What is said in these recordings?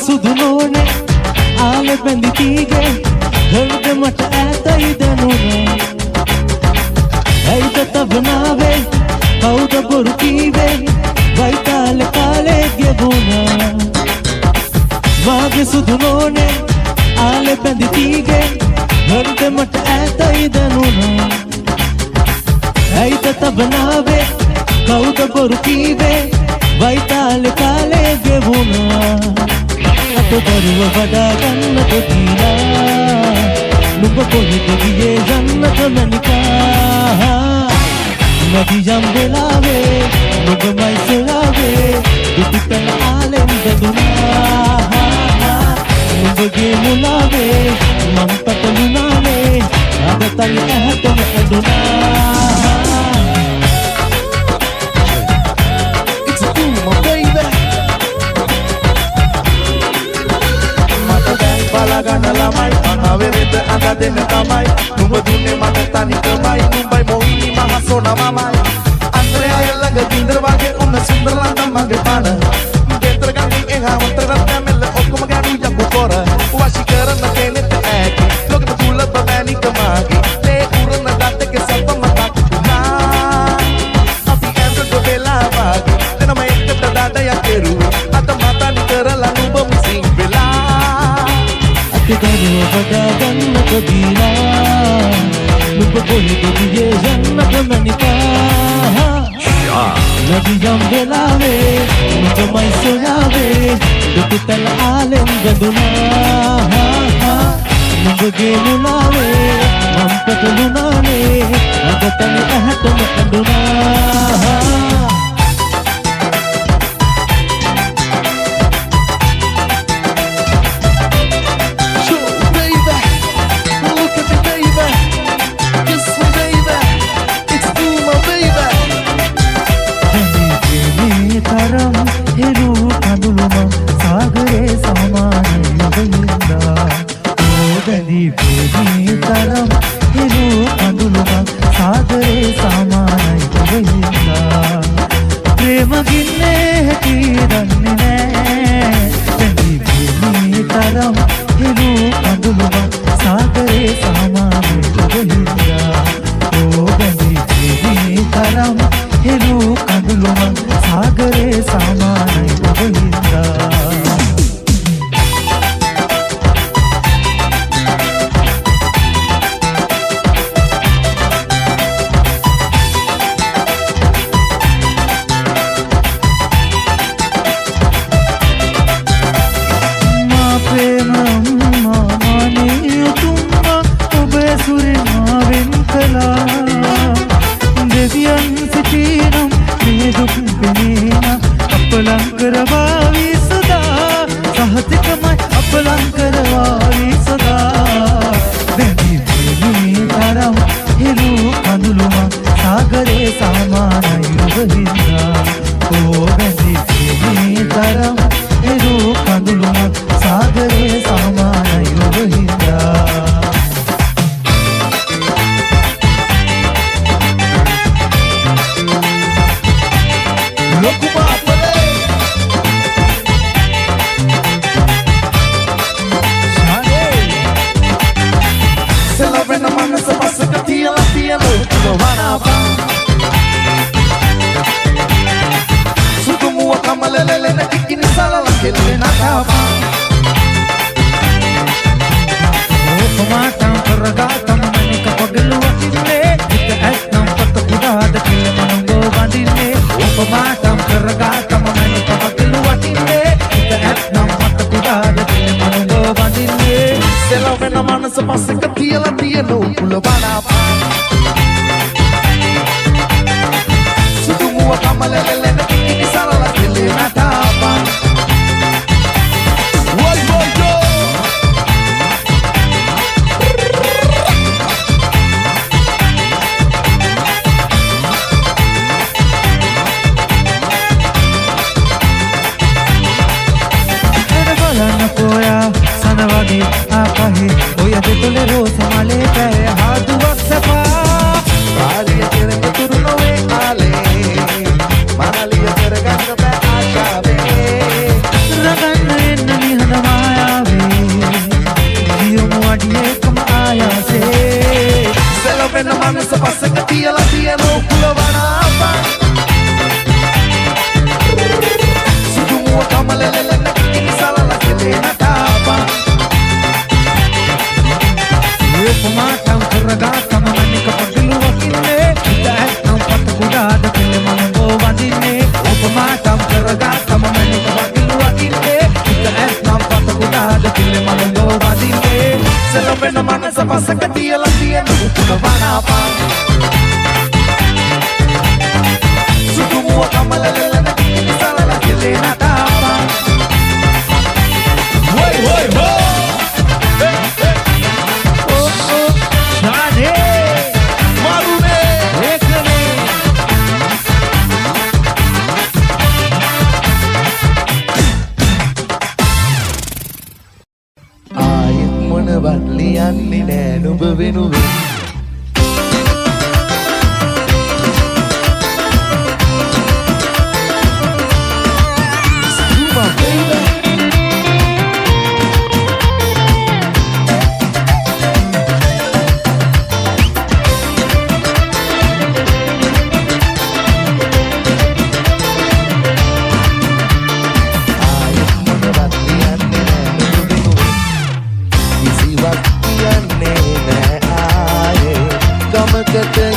සුදුනෝනේ ආලෙ බැඳි තීගේ හෘද මට ඈතයි දැනුණා ඇයිද තවනාවේ කවුද බොරු කීවේ වයිතාල කාලේ ගෙවුණා වාගේ සුදුනෝනේ ආලෙ බැඳි තීගේ හෘද මට ඈතයි දැනුණා ඇයිද තවනාවේ කවුද බොරු කීවේ වයිතාල කාලේ ගෙවුණා දරුව වඩා ගන්නට දීලා නුඹ කොහෙද ගියේ යන්නට මැනිකා නදියම් වෙලාවේ නුඹමයි සොයාවේ දුටුපැන ආලෙන් බැඳුනා නුඹගේ මුලාවේ මම පැටලුණානේ අද තනි ඇහැටම ඇඬුනා lamai anaverete angadene tamai nuba dunne mata tanikmai numbai mohini mahasona mamai andrea yalaga dindra wage unna sundarlanda mage pana detra gandi eha wantra mella okkum ganu yaku kora washi karana kenet aaki lokna pula bamani kamagi le urana datte ke sappa mata na api endo do bela wage tena mai ekta dada yakeru ata mata nikarala nuba musing bela දරුව වඩා ගන්නට දීලා නුඹ කොහෙද ගියේ යන්නට මැනිකා නදියම් වෙලාවේ නුඹමයි සොයාවේ දුටුපැල ආලෙන් බැඳුනා නුඹගේ මුලාවේ මම පැටලුණානේ අද තනි ඇහැටම ඇඬුනා වෙන මනස පසක තියලා තියෙන උතුන වනාපා සුදුමුව කමලලන සලල කෙලේ නටාපා වොයි වොයි වෝ ලියන්නේ නෑ නුඹ වෙනුවෙන්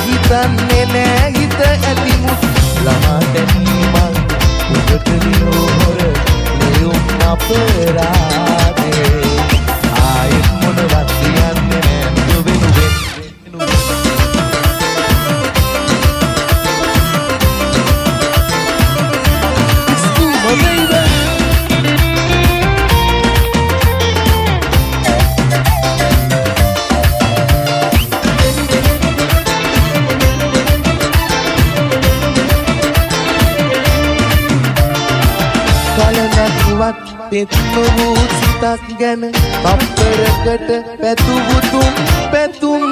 හිතන්නේ නෑ හිත ඇතිමුත් ළමා දැනීමක් ඔබට විරෝහර ලියුම් අපරාධේ ආයෙත් මොනවත් ලියන්නේ නෑ නුඹ වෙනුවෙන් පෙත් නොවූ සිතක් ගැන අපරකට පැතුබුතුම් පැතුම්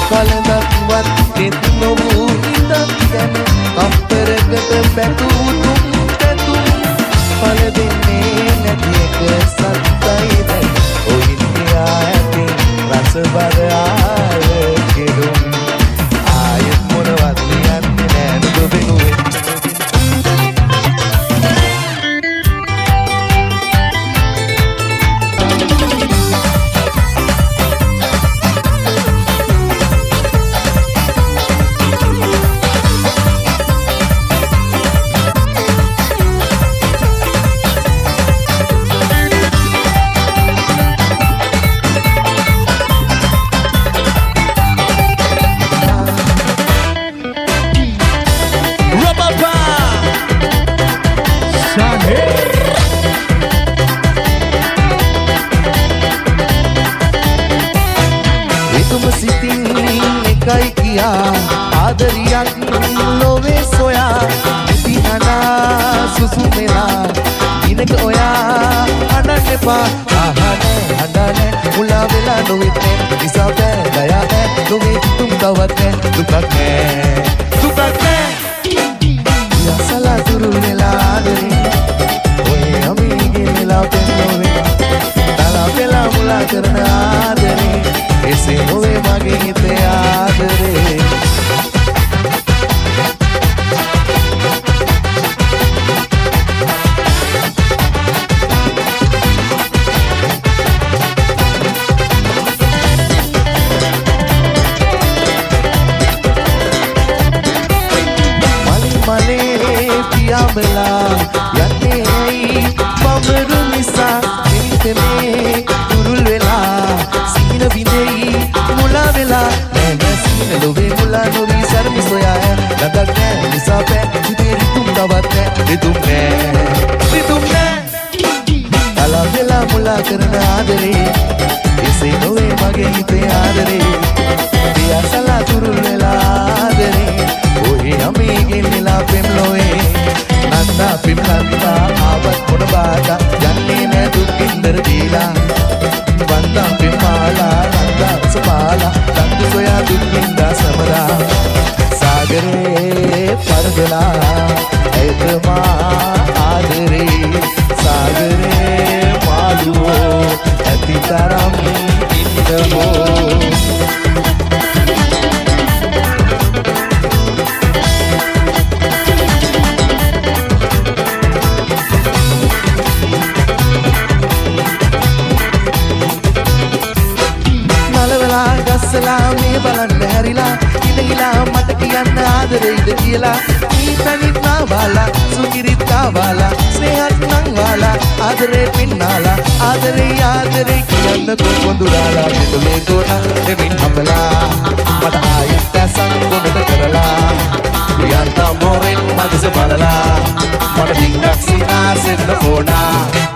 කලඳක්වත් පෙත් නොවූ හිතක් ගැන අපරකට පැතුබුතුම් පැතුම් පල දෙන්නේ නැති එක සත්තයි දැන් ඔයින් ගියා ඇති රසබර ආරකෙරුම් ආයෙත් මොනවත් ලියන්නේ නෑ නුඹ වෙනුවෙන් ආදරියක් ලොවේ සොයා ඉතිහානා සුසුමෙලා දිනක ඔයා අනන්න එපා ආහනේ අඬන්නේ මුලා වෙලා නොවෙන්නේ නිසා බෑ දයා නෑ නොවේ තුම් තවත් නෑ දුකක් නෑ යසලා දුරු වෙලා ආදරේ ඔය අමීගේ වෙලා පෙන්නෝවේ තලා වෙලා මුලා කරන ආදරේ එසේ නොවේ මගේ හිතේ ආදරේ පියාඹලා යන්නේ ඇයි බඹරු නිසා නිතනේ දුරුල් වෙලා සීන විඳෙයි මුලා වෙලා නෑ සීන ලොවේ මුලා නොවී සරමි සොයා ලඟක් නෑ නිසා බෑ හිතේ රිතුම් තවත් නෑ රිතුම් නෑ තලා වෙලා මුලා කරන ආදරේ එසේ නොවේ මගේ හිතේ ආදරේ පියාසලා දුරුල් වෙලා ආදරේ ඔහේ අමීගෙන් වෙලා පෙම්ලොවේ නන්දා පිම්ලන්දා ආවත් මොන බාධා යන්නේ නෑ දුක්ින්දර දීලා වන්දා පිම්මාලා නන්දා සපාලා දන්දු සොයා දුක්ින්දා සමරා සාගරේ පරදලා ඇතමා ආදරේ සාගරේ මාළුවෝ ඇති තරම් ඉන්නවෝ මේ බලන්න හැරිලා ඉඳලා මට කියන්න ආදරෙයිද කියලා මේ පැණිත් නාවාලා සුකිරිත් කාවාලා ස්නේහත් නංවාලා ආදරේ පින්නාලා ආදරේ කියන්න කොඳුරාලා දෙතලේ තෝරන එමින් අපලා මට ආයෙත් ඇසක් ගොඩට කරලා යන්න මොරෙන් මගස බලලා මට ඩිංගක් සිනාසෙන්න ඕනා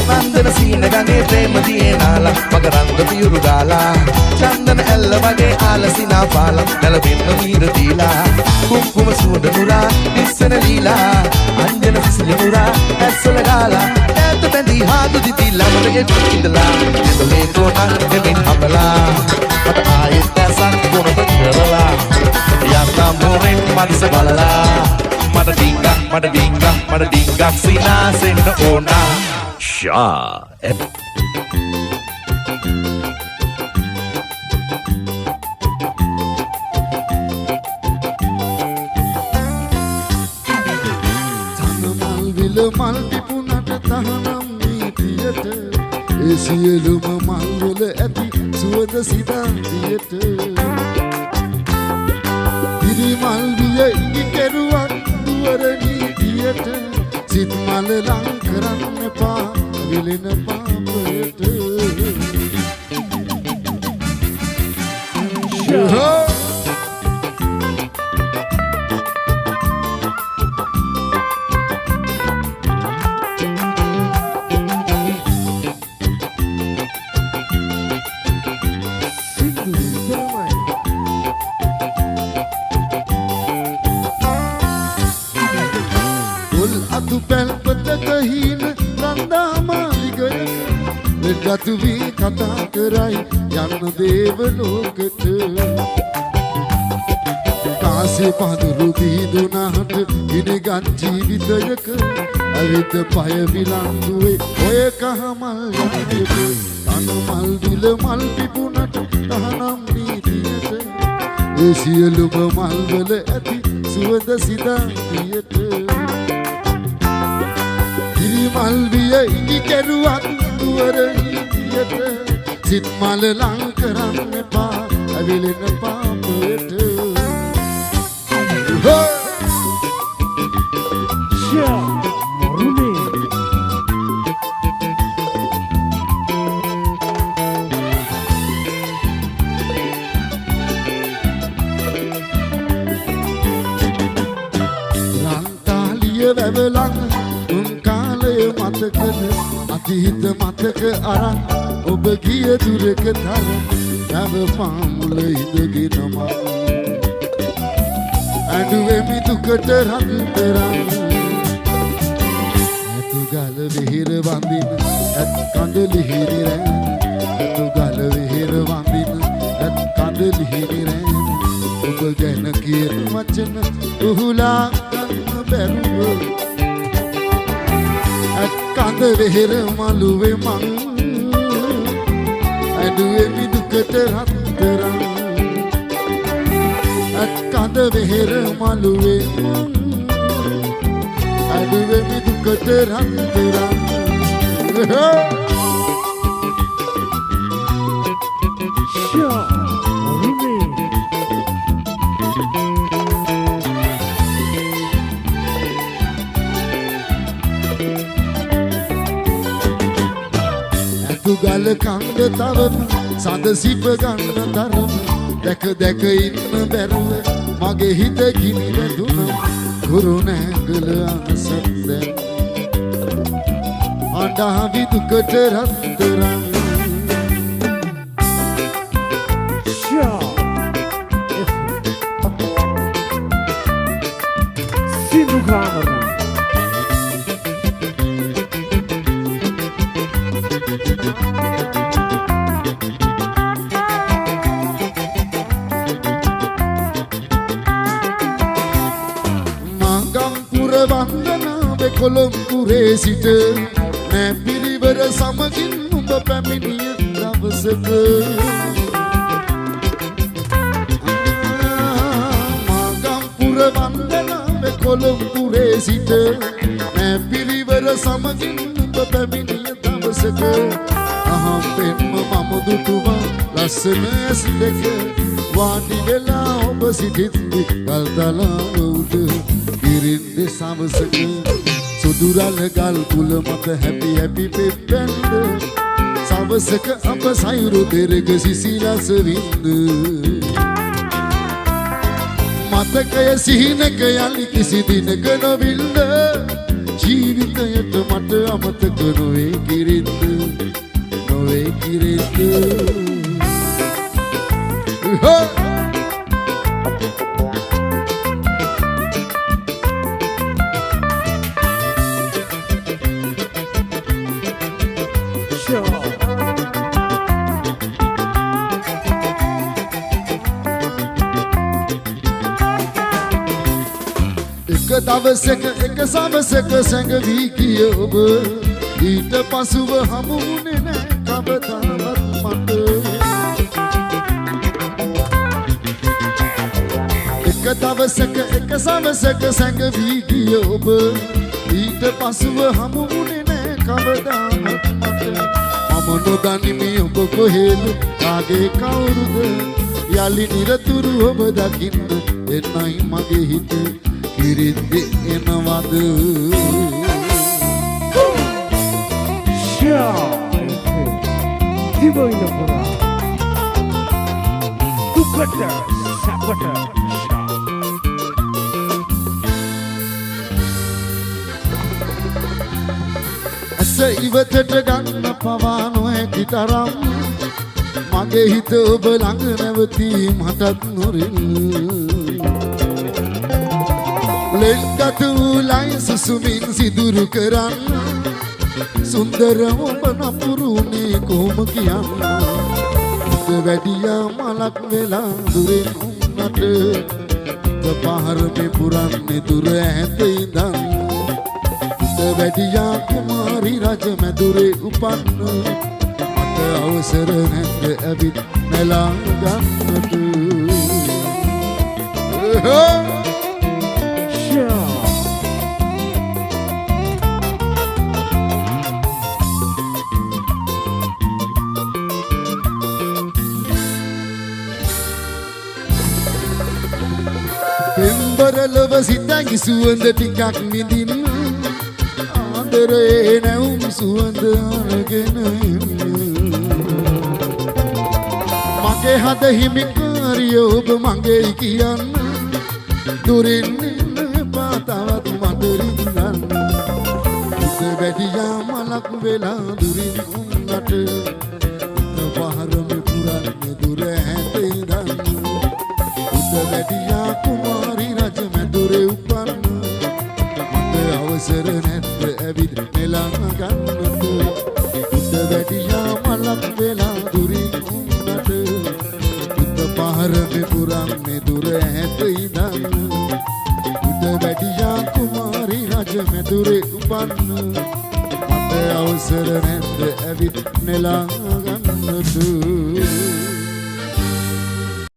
නන්දන සීන ගඟේ ප්‍රේම දියේ නාලා මග රංග පියුරු ගාලා චන්දන ඇල්ල වගේ ආලසිනා පාලා නැලපෙන්න මීර දීලා කුම්කුම සුවඳ නුරා නිස්සන ලීලා අංජන සිසිලි මුරා ඇස්සල ගාලා ඈත බැඳී හාදු දිතිලා මගේ ඉඳලා දෙතලේ තෝරන එමින් අපලා මට ආයෙත් ඇසක් ගොඩට කරලා යන්න මොරෙන් මගස බලලා මට ඩිංගක් සිනාසෙන්න ඕනා Shah. Tanamal vil mal pipunat tahanam nitiyata e siyaluma mal වල ඇති සුවඳ සිතාතියට ඉරිමල් විය ඉඟි කෙරුවක් දුවර නීතියට සිත් මල ලං කරන්න එපා විලෙන පාපයට atu පැල්පතක හීන නන්දා මාලිගයක වෙද්ගතු වී කතා කරයි යන්න දේව ලෝකෙට කාසේ පඳුරු දීදුනහට ඉනිගත් ජීවිතයක අවිත පය විලංගුවේ ඔය කහමල් යන්නේක අනුමල් දිල මල් පිපුණට තහනම් නීතියට ඒ සියලුම මල් වල ඇති සුවඳ සිතාතියට මල් විය ඉඟි කෙරුවක් දුවර නීතියට සිත් මල ලං කරන්න එපා ඇවිලෙන පාපයට රන්තාලිය වැවලන් මතකද අතීත මතක අරන් ඔබ ගිය දුරක තරම් නැව පාමුල ඉඳගෙන මම ඇඬුවෙමි දුකට රන්තරන් ඇතු ගල විහිර වඳින ඇත් කඳ ලිහිරි රැන් ඇතු ගල විහිර වඳින ඇත් කඳ ලිහිරි රැන් ඔබ ගැන කියන වචන උහුලා ගන්න බැරුව කඳ වෙහෙර මළුවේ මං ඇඬුවෙමි දුකට රත්තරන් කඳ වෙහෙර මළුවේ මං ඇඬුවෙමි දුකට රත්තරන් ගල කන්ද තරම සඳ සිප ගන්න තරම දැක දැක ඉන්න බැරුව මගේ හිත ගිනි වැදුන කුරු නැගල අනසක් දැන් අඬා විදුකට රත්තරන් සිදු කාමර කොළඹුරේ සිට නෑ පිරිවර සමගින් උඹ පැමිණිය දවසක මාගම්පුර වන්දනාවේ කොළඹුරේ සිට නෑ පිරිවර සමගින් උඹ පැමිණිය දවසක අහම්පෙන්ම මම දුටුවා ලස්සන ඇස් දෙක වාඩි වෙලා ඔබ සිටිද්දි ගල්තලාව උඩ ඉරින්ද සමසක ගොදුරල ගල් කුල මත හැපි හැපි පෙප්පෙන්ද සවසක අප සයුරු දෙරග සිසිලස වින්ද මතකය සිහිනක යලි කිසි දිනක නොවිල්ද ජීවිතයට මට අමතක නොවේ කිරින්ද නොවේ කිරින්ද එක දවසක එක සවසක සැඟවී ගිය ඔබ ඊට පසුව හමු වුණේ නෑ කවදාවත් මට එක දවසක එක සවසක සැඟවී ගිය ඔබ ඊට පසුව හමු වුණේ නෑ කවදාවත් මට මම නොදනිමි ඔබ කොහෙද කාගේ කවුරුද යලි නිරතුරු ඔබ දකින්න එන්නයි මගේ හිතේ කිරින්දි එනවද දිවයින පුරා දුකට සැපට ඇස ඉවතට ගන්න පවා නොහැකි තරම් මගේ හිත ඔබ ළඟ නැවතී මටත් නොරින් ලෙන්ගතු ලයි සුසුමින් සිදුරු කරන්න සුන්දර ඔබ නපුරුනේ කොහොම කියන්න හිත වැඩියා මලක් වෙලා දුරින් උන්නට පහර මේ පුරන්නේ දුර ඇත ඉඳන් හිත වැඩියා කුමාරි රජ මැදුරේ උපන්න මට අවසර නැද්ද ඇවිත් නැලා ගන්නට පෙම්බරලව සිතයි සුවඳ ටිකක් නිදින් ආදරේ නැවුම් සුවඳ අරගෙන මගේ හද හිමිකාරිය ඔබ මගේ කියන්න දුරින් ඉන්න එපා තවත් මඩරින් ගන්න හිත වැඩියා මලක් වෙලා දුරින් උන්නට පහරම පුරන්නේ දුර ඇත ඉඳන් හිත වැඩියා කුමාරි රජ මැදුරේ උපන්න මට අවසර නැද්ද ඇවිත් නෙලා ගන්නට හිත වැඩියා මලක් වෙලා දුරින් උන්නට හිත පහරම පුරන්නේ දුර ඇත ඉඳන් හිත වැඩියා කුමාරි රජ මැදුරේ උපන්න මට අවසර නැද්ද ඇවිත් නෙලා